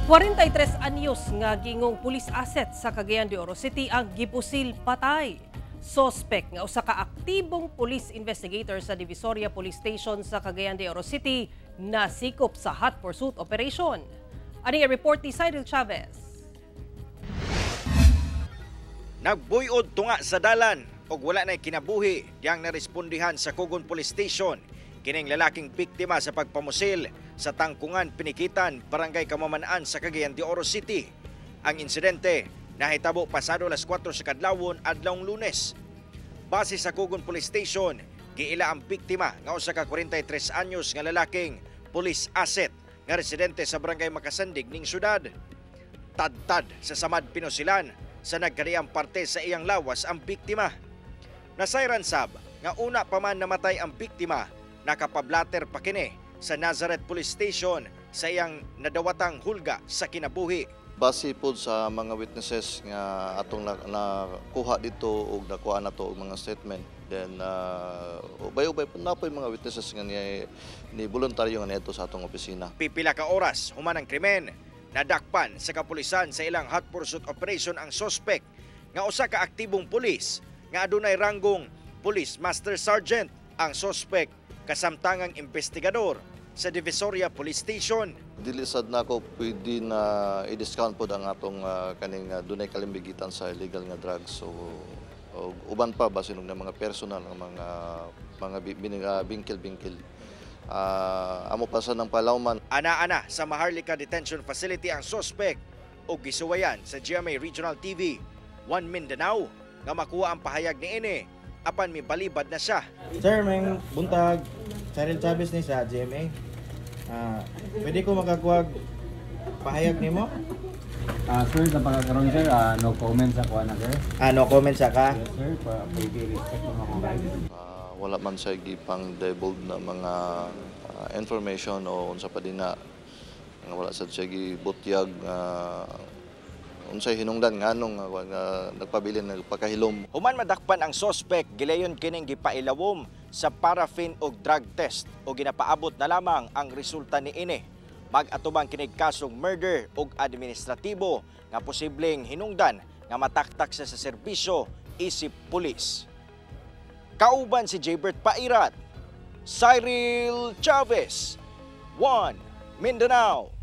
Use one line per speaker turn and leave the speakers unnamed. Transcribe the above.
43 anyos nga gingong police asset sa Cagayan de Oro City ang gipusil patay. Sospek nga usa ka aktibong police investigator sa Divisoria Police Station sa Cagayan de Oro City nasikop sa hot pursuit operation. Ani nga report ni Cyril Chavez.
Nagbuyod tunga sa dalan og wala na'y kinabuhi diyang narespondihan sa Cogon Police Station kining lalaking biktima sa pagpamusil sa Tangkungan, Pinikitan, Barangay Kamamanaan sa Cagayan de Oro City. Ang insidente nahitabo pasado alas 4 sa kadlawon adlawng Lunes. Base sa Cogon Police Station, giila ang biktima nga usa ka 43 anyos nga lalaking police asset nga residente sa Barangay Makasandig ning syudad. Tad-tad sa samad pinusilan sa nagkariang parte sa iyang lawas ang biktima. Nasayran sab nga una pa man namatay ang biktima, nakapablater pa kini sa Nazareth Police Station sa iyang nadawatang hulga sa kinabuhi.
Base po sa mga witnesses nga atong nakuha dito o nakuha na to og mga statement, then ubay-ubay po na po yung mga witnesses nga ni voluntaryo nga nito sa atong opisina.
Pipila ka oras human ang krimen, nadakpan sa kapulisan sa ilang hot pursuit operation ang suspect nga usa ka aktibong pulis nga adunay ranggong Police Master Sergeant. Ang suspect kasamtangang investigador sa Divisoria Police Station.
Dili sad nako pwede na i-discount po ang atong kaning dunay kalimbigitan sa illegal nga drugs. So uban pa basin ng mga personal ng mga bingkil-bingkil. Amo pa sa ng palawman.
Ana-ana sa Maharlika Detention Facility ang suspect o gisuwayan sa GMA Regional TV 1 Mindanao nga makuha ang pahayag ni Ine apan may balibad na siya.
Sir, may buntag. Cyril Chavez ni sa GMA. Pwede ko makakuha pahayag nimo?
Sir, sa pagkakaroon sir, no comment sa kuha na sir.
No comment sa ka?
Yes sir, pwede respect mo akong live.
Wala man sa gipang divulge na mga information o unsa pa din na wala sa gibutyag unsay hinungdan nganong nagpabilin nagpakahilom.
Human madakpan ang suspect, gilayon kining gipailawom sa paraffin og drug test o ginapaabot na lamang ang resulta ni Ine. Mag-atubang kinig kasong murder ug administratibo nga posibleng hinungdan nga mataktak sa serbisyo isip pulis. Kauban si Jaybert Pairat, Cyril Chavez, 1 Mindanao.